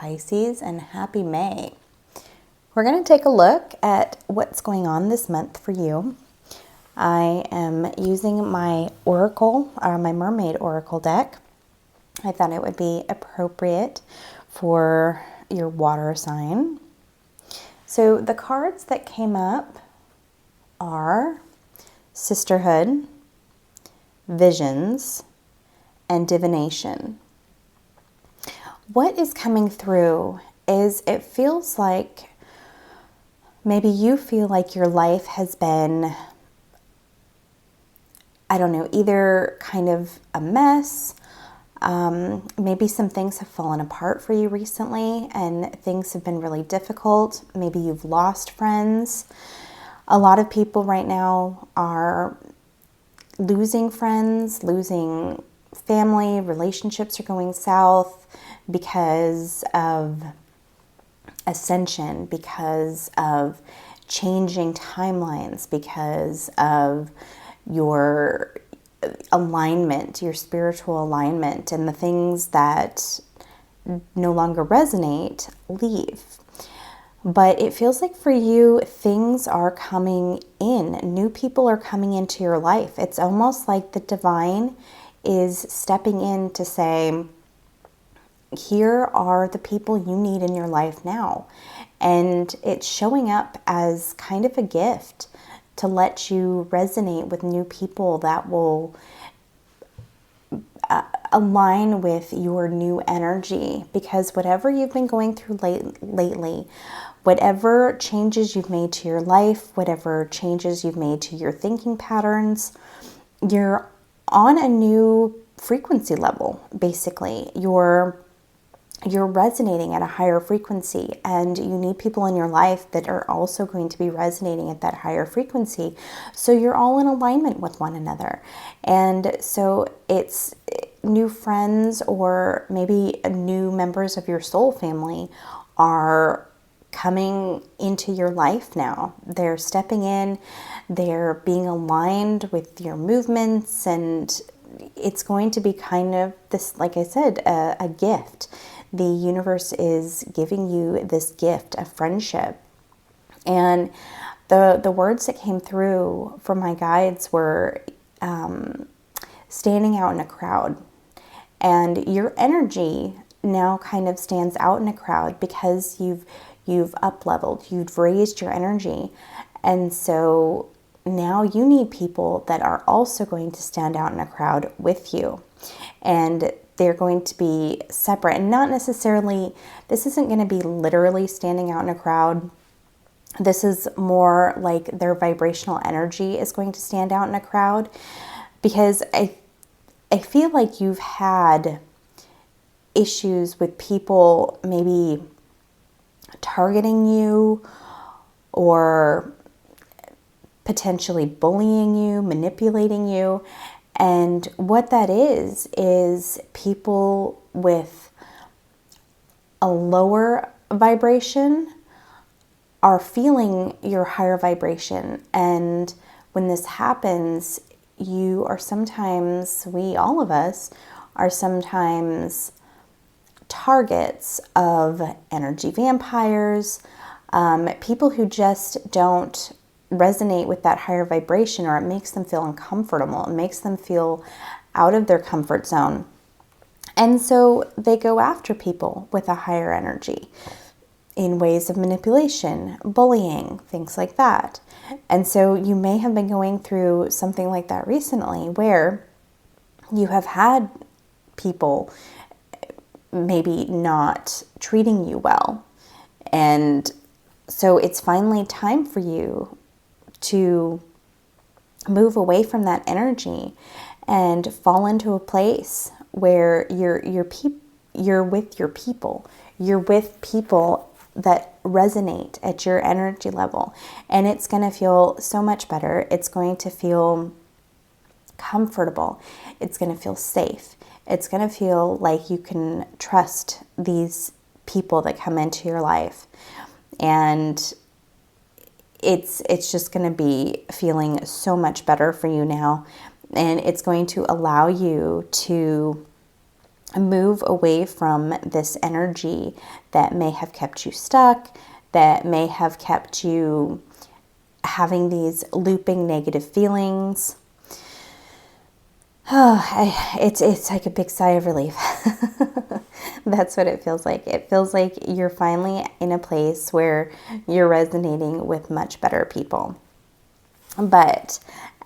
Pisces, and happy May. We're going to take a look at what's going on this month for you. I am using my Oracle, my Mermaid Oracle deck. I thought it would be appropriate for your water sign. So the cards that came up are Sisterhood, Visions, and Divination. What is coming through is it feels like maybe you feel like your life has been, I don't know, either kind of a mess. Maybe some things have fallen apart for you recently and things have been really difficult. Maybe you've lost friends. A lot of people right now are losing friends, losing family, relationships are going south because of ascension, because of changing timelines, because of your alignment, your spiritual alignment, and the things that no longer resonate leave. But it feels like for you, things are coming in. New people are coming into your life. It's almost like the divine is stepping in to say, here are the people you need in your life now. And it's showing up as kind of a gift to let you resonate with new people that will align with your new energy. Because whatever you've been going through lately, whatever changes you've made to your life, whatever changes you've made to your thinking patterns, you're on a new frequency level, basically. You're resonating at a higher frequency, and you need people in your life that are also going to be resonating at that higher frequency. So you're all in alignment with one another. And so it's new friends or maybe new members of your soul family are coming into your life now. They're stepping in, they're being aligned with your movements, and it's going to be kind of this, like I said, a gift. The universe is giving you this gift of friendship. And the words that came through from my guides were standing out in a crowd. And your energy now kind of stands out in a crowd because you've up-leveled, you've raised your energy. And so now you need people that are also going to stand out in a crowd with you. And they're going to be separate and not necessarily, this isn't going to be literally standing out in a crowd. This is more like their vibrational energy is going to stand out in a crowd, because I feel like you've had issues with people maybe targeting you or potentially bullying you, manipulating you. And what that is people with a lower vibration are feeling your higher vibration. And when this happens, you are sometimes, all of us, are sometimes targets of energy vampires, people who just don't resonate with that higher vibration, or it makes them feel uncomfortable. It makes them feel out of their comfort zone. And so they go after people with a higher energy in ways of manipulation, bullying, things like that. And so you may have been going through something like that recently, where you have had people maybe not treating you well. And so it's finally time for you to move away from that energy and fall into a place where you're with your people. You're with people that resonate at your energy level, and it's going to feel so much better. It's going to feel comfortable. It's going to feel safe. It's going to feel like you can trust these people that come into your life. And it's just going to be feeling so much better for you now. And it's going to allow you to move away from this energy that may have kept you stuck, that may have kept you having these looping negative feelings. It's like a big sigh of relief. That's what it feels like. It feels like you're finally in a place where you're resonating with much better people. But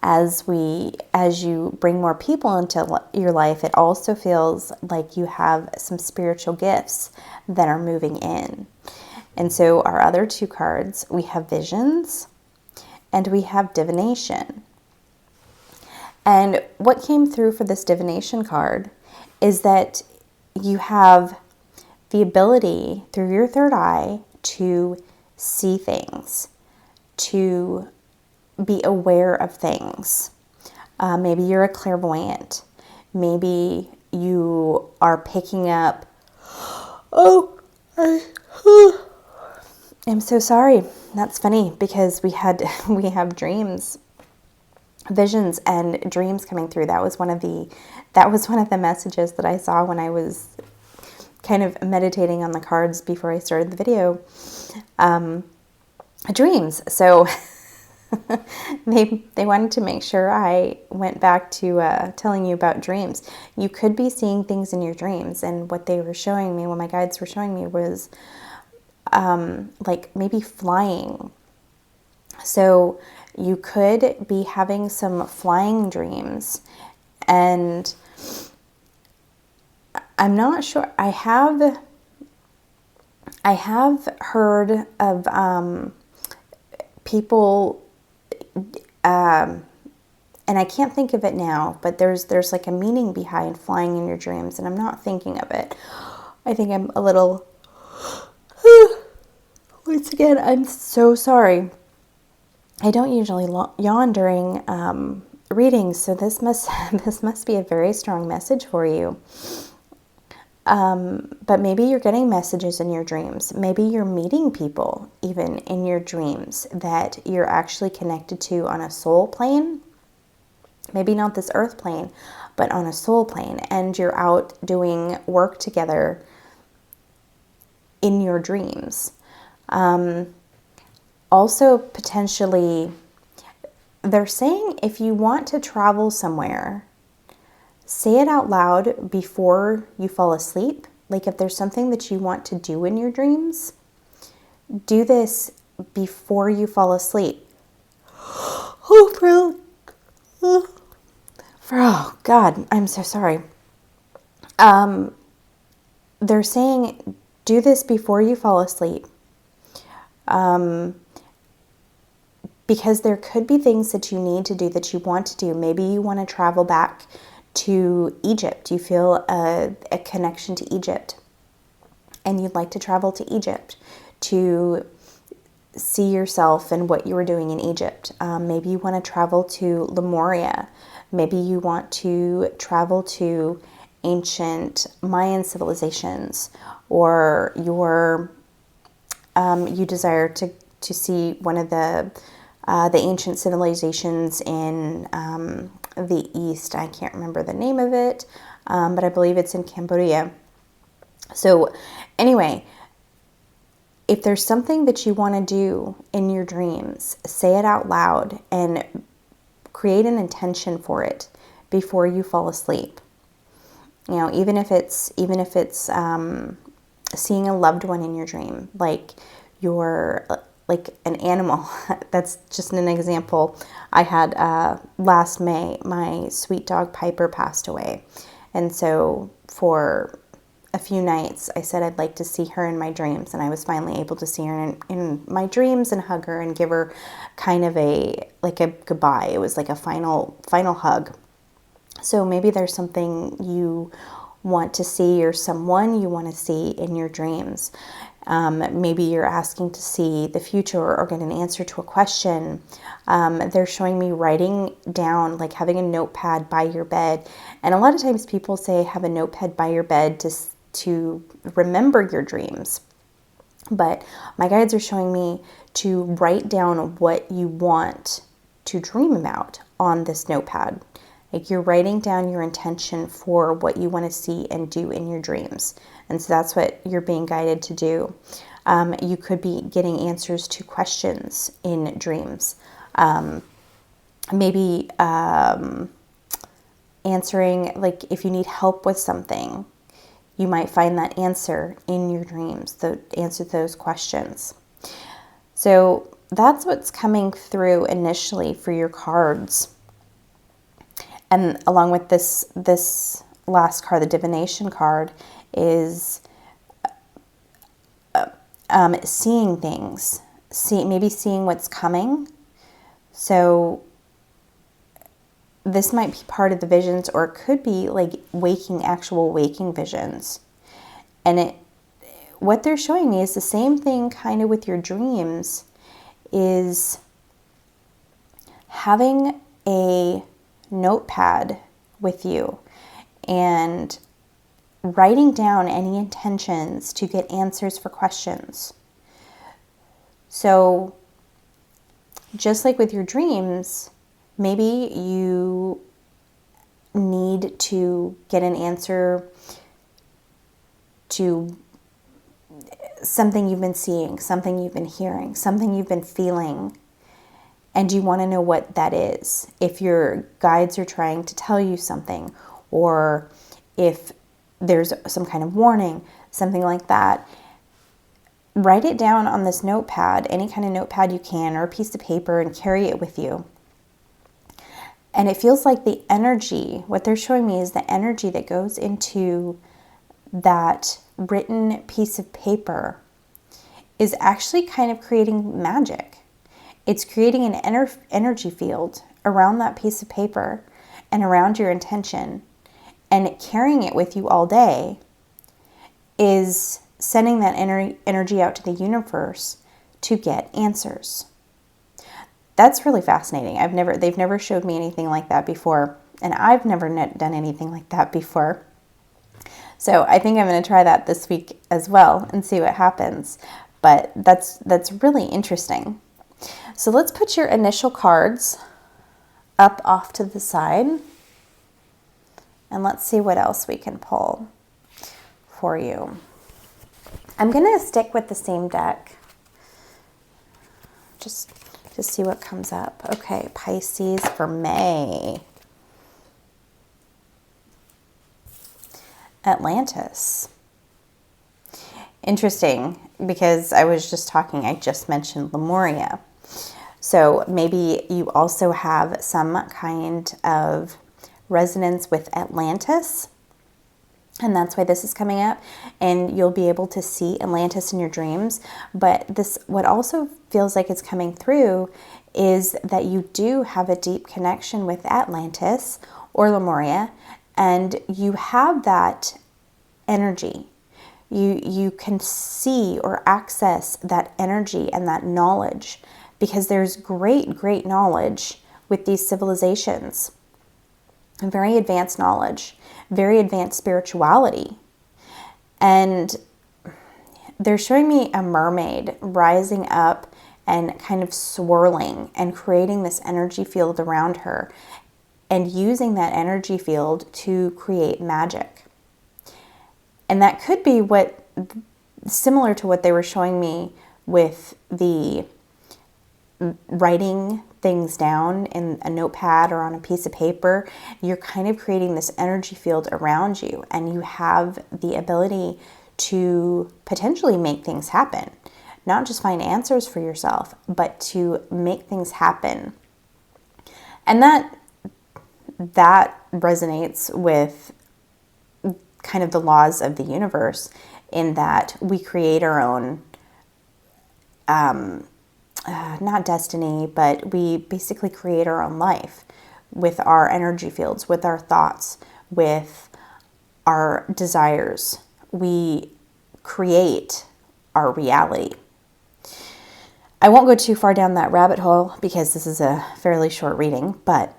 as you bring more people into your life, it also feels like you have some spiritual gifts that are moving in. And so our other two cards, we have visions and we have divination. And what came through for this divination card is that you have the ability through your third eye to see things, to be aware of things. Maybe you're a clairvoyant. Maybe you are picking up, I'm so sorry. That's funny because we have dreams, visions and dreams coming through. That was one of the messages that I saw when I was kind of meditating on the cards before I started the video. Dreams. So they wanted to make sure I went back to telling you about dreams. You could be seeing things in your dreams, and what they were showing me, what my guides were showing me, was like maybe flying. So you could be having some flying dreams, and I'm not sure. I have heard of people, and I can't think of it now, but there's like a meaning behind flying in your dreams, and I'm not thinking of it. I think I'm a little. Once again, I'm so sorry. I don't usually yawn during readings, so this must be a very strong message for you. But maybe you're getting messages in your dreams. Maybe you're meeting people even in your dreams that you're actually connected to on a soul plane. Maybe not this earth plane, but on a soul plane, and you're out doing work together in your dreams. Also, potentially, they're saying if you want to travel somewhere, say it out loud before you fall asleep. Like if there's something that you want to do in your dreams, do this before you fall asleep. Oh God, I'm so sorry. They're saying do this before you fall asleep. Because there could be things that you need to do, that you want to do. Maybe you want to travel back to Egypt. You feel a connection to Egypt, and you'd like to travel to Egypt to see yourself and what you were doing in Egypt. Maybe you want to travel to Lemuria. Maybe you want to travel to ancient Mayan civilizations, or you desire to see one of the ancient civilizations in the East. I can't remember the name of it, but I believe it's in Cambodia. So anyway, if there's something that you want to do in your dreams, say it out loud and create an intention for it before you fall asleep. You know, even if it's seeing a loved one in your dream, like you're like an animal. That's just an example. I had last May, my sweet dog Piper passed away. And so for a few nights, I said I'd like to see her in my dreams. And I was finally able to see her in my dreams and hug her and give her kind of a goodbye. It was like a final hug. So maybe there's something you want to see, or someone you want to see in your dreams. Maybe you're asking to see the future or get an answer to a question. They're showing me writing down, like having a notepad by your bed. And a lot of times people say have a notepad by your bed to remember your dreams. But my guides are showing me to write down what you want to dream about on this notepad. Like you're writing down your intention for what you want to see and do in your dreams. And so that's what you're being guided to do. You could be getting answers to questions in dreams. Maybe answering, like if you need help with something, you might find that answer in your dreams, the answer to those questions. So that's what's coming through initially for your cards. And along with this last card, the divination card, is seeing things, maybe seeing what's coming. So this might be part of the visions, or it could be like actual waking visions. And what they're showing me is the same thing kind of with your dreams, is having a notepad with you and writing down any intentions to get answers for questions. So just like with your dreams, maybe you need to get an answer to something you've been seeing, something you've been hearing, something you've been feeling, and you want to know what that is. If your guides are trying to tell you something, or if there's some kind of warning, something like that, write it down on this notepad, any kind of notepad you can, or a piece of paper, and carry it with you. And it feels like the energy, what they're showing me is the energy that goes into that written piece of paper is actually kind of creating magic. It's creating an energy field around that piece of paper and around your intention, and carrying it with you all day is sending that energy out to the universe to get answers. That's really fascinating. They've never showed me anything like that before, and I've never done anything like that before. So I think I'm going to try that this week as well and see what happens. But that's really interesting. So let's put your initial cards up off to the side, and let's see what else we can pull for you. I'm going to stick with the same deck. Just to see what comes up. Okay, Pisces for May. Atlantis. Interesting, because I just mentioned Lemuria. So maybe you also have some kind of resonance with Atlantis, and that's why this is coming up, and you'll be able to see Atlantis in your dreams. But what also feels like it's coming through is that you do have a deep connection with Atlantis or Lemuria, and you have that energy. You can see or access that energy and that knowledge, because there's great knowledge with these civilizations. Very advanced knowledge, very advanced spirituality. And they're showing me a mermaid rising up and kind of swirling and creating this energy field around her, and using that energy field to create magic. And that could be similar to what they were showing me with the writing things down in a notepad or on a piece of paper. You're kind of creating this energy field around you, and you have the ability to potentially make things happen. Not just find answers for yourself, but to make things happen. And that resonates with kind of the laws of the universe, in that we create our own not destiny, but we basically create our own life with our energy fields, with our thoughts, with our desires. We create our reality. I won't go too far down that rabbit hole because this is a fairly short reading, but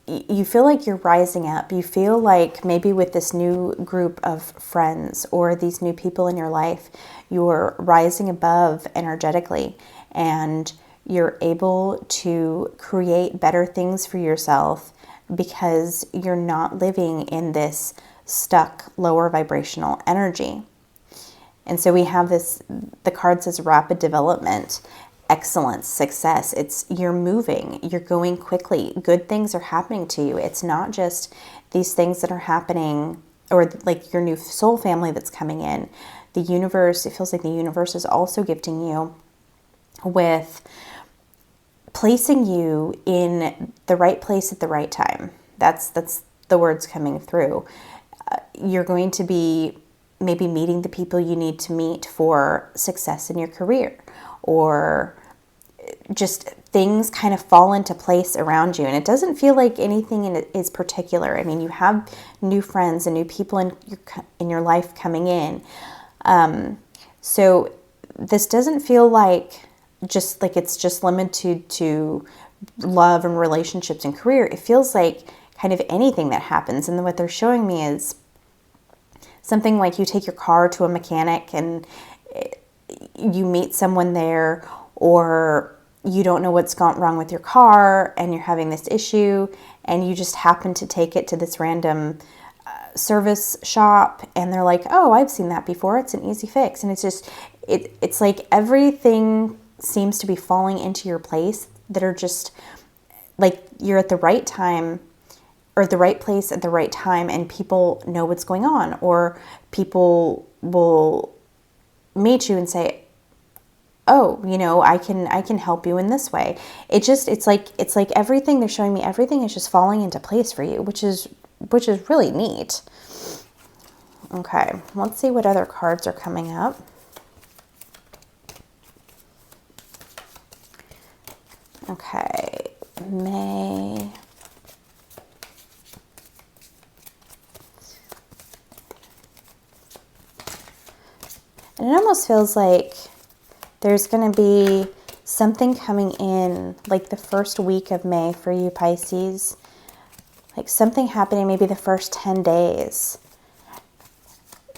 you feel like you're rising up. You feel like maybe with this new group of friends or these new people in your life, you're rising above energetically, and You're able to create better things for yourself because you're not living in this stuck lower vibrational energy. And so we have the card says rapid development, excellence, success. It's you're moving, you're going quickly. Good things are happening to you. It's not just these things that are happening, or like your new soul family that's coming in. The universe, it feels like the universe is also gifting you with placing you in the right place at the right time. That's the words coming through. You're going to be maybe meeting the people you need to meet for success in your career, or just things kind of fall into place around you. And it doesn't feel like anything is particular. I mean, you have new friends and new people in your life coming in. So this doesn't feel like it's just limited to love and relationships and career. It feels like kind of anything that happens. And then what they're showing me is something like you take your car to a mechanic and you meet someone there, or you don't know what's gone wrong with your car and you're having this issue and you just happen to take it to this random service shop and they're like, oh, I've seen that before. It's an easy fix. And it's just, it's like everything seems to be falling into your place that are just like you're at the right time or the right place at the right time, and people know what's going on, or people will meet you and say, oh, I can help you in this way. It's like everything they're showing me, everything is just falling into place for you, which is really neat. Okay, let's see what other cards are coming up. Okay, May. And it almost feels like there's going to be something coming in like the first week of May for you, Pisces. Like something happening maybe the first 10 days.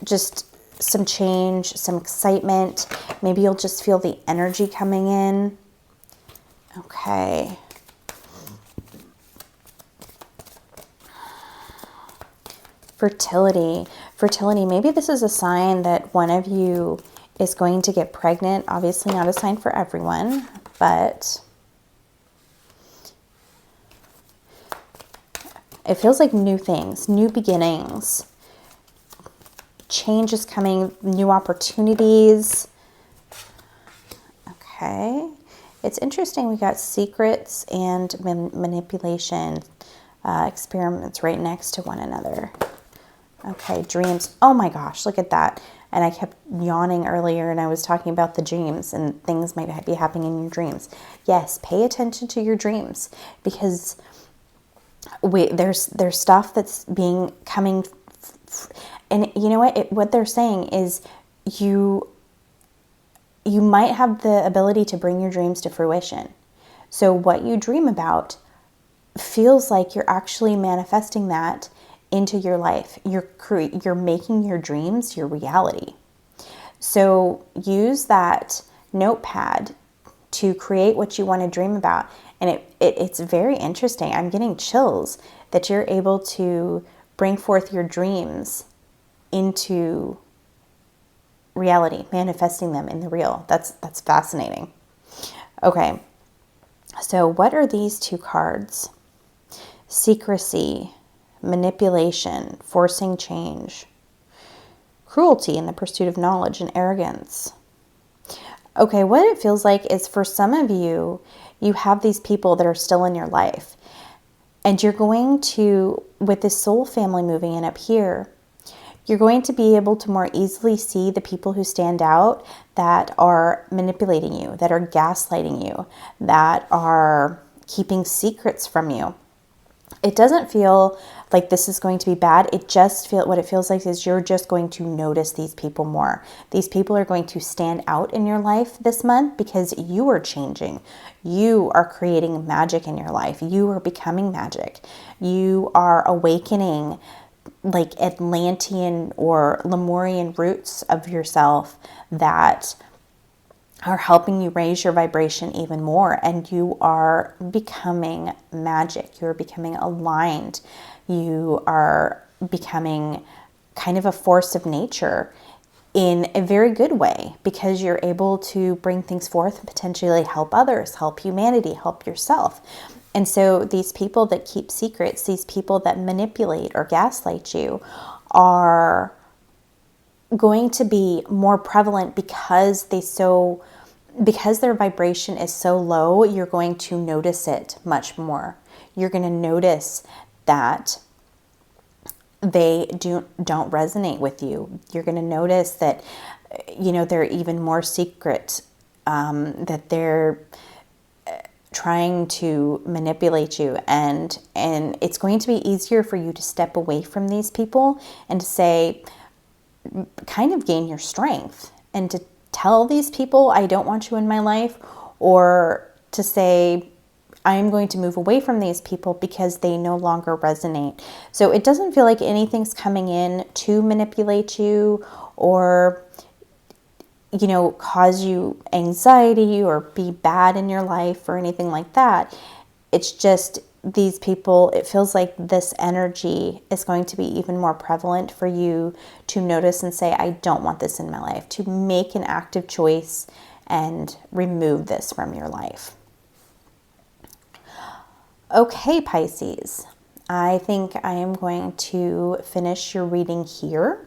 Just some change, some excitement. Maybe you'll just feel the energy coming in. Okay. Fertility. Maybe this is a sign that one of you is going to get pregnant. Obviously not a sign for everyone, but it feels like new things, new beginnings. Change is coming, new opportunities. Okay. It's interesting. We got secrets and manipulation experiments right next to one another. Okay, dreams. Oh my gosh, look at that. And I kept yawning earlier and I was talking about the dreams and things might be happening in your dreams. Yes, pay attention to your dreams because there's stuff that's coming. And you know what they're saying is you might have the ability to bring your dreams to fruition. So what you dream about feels like you're actually manifesting that into your life. You're making your dreams your reality. So use that notepad to create what you want to dream about. And it's very interesting. I'm getting chills that you're able to bring forth your dreams into reality, manifesting them in the real. That's fascinating. Okay. So what are these two cards? Secrecy, manipulation, forcing change, cruelty in the pursuit of knowledge, and arrogance. Okay, what it feels like is for some of you, you have these people that are still in your life, and you're going to, with this soul family moving in up here, you're going to be able to more easily see the people who stand out that are manipulating you, that are gaslighting you, that are keeping secrets from you. It doesn't feel like this is going to be bad. What it feels like is you're just going to notice these people more. These people are going to stand out in your life this month because you are changing. You are creating magic in your life. You are becoming magic. You are awakening like Atlantean or Lemurian roots of yourself that are helping you raise your vibration even more, and you are becoming magic. You're becoming aligned. You are becoming kind of a force of nature in a very good way, because you're able to bring things forth and potentially help others, help humanity, help yourself. And so these people that keep secrets, these people that manipulate or gaslight you, are going to be more prevalent because their vibration is so low. You're going to notice it much more. You're going to notice that they don't resonate with you. You're going to notice that, they're even more secret, that they're trying to manipulate you, and it's going to be easier for you to step away from these people and to say, kind of gain your strength and to tell these people, I don't want you in my life, or to say, I'm going to move away from these people because they no longer resonate. So it doesn't feel like anything's coming in to manipulate you or, cause you anxiety or be bad in your life or anything like that. It's just these people, it feels like this energy is going to be even more prevalent for you to notice and say, I don't want this in my life, to make an active choice and remove this from your life. Okay, Pisces, I think I am going to finish your reading here.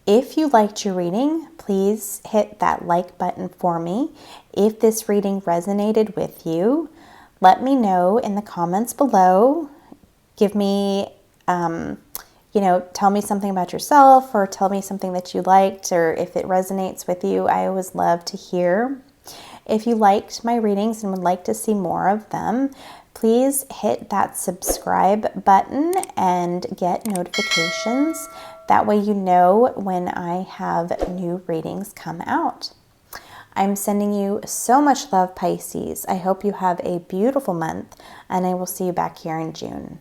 If you liked your reading, please hit that like button for me. If this reading resonated with you, let me know in the comments below. Give me, tell me something about yourself, or tell me something that you liked, or if it resonates with you. I always love to hear. If you liked my readings and would like to see more of them, please hit that subscribe button and get notifications. That way you know when I have new readings come out. I'm sending you so much love, Pisces. I hope you have a beautiful month, and I will see you back here in June.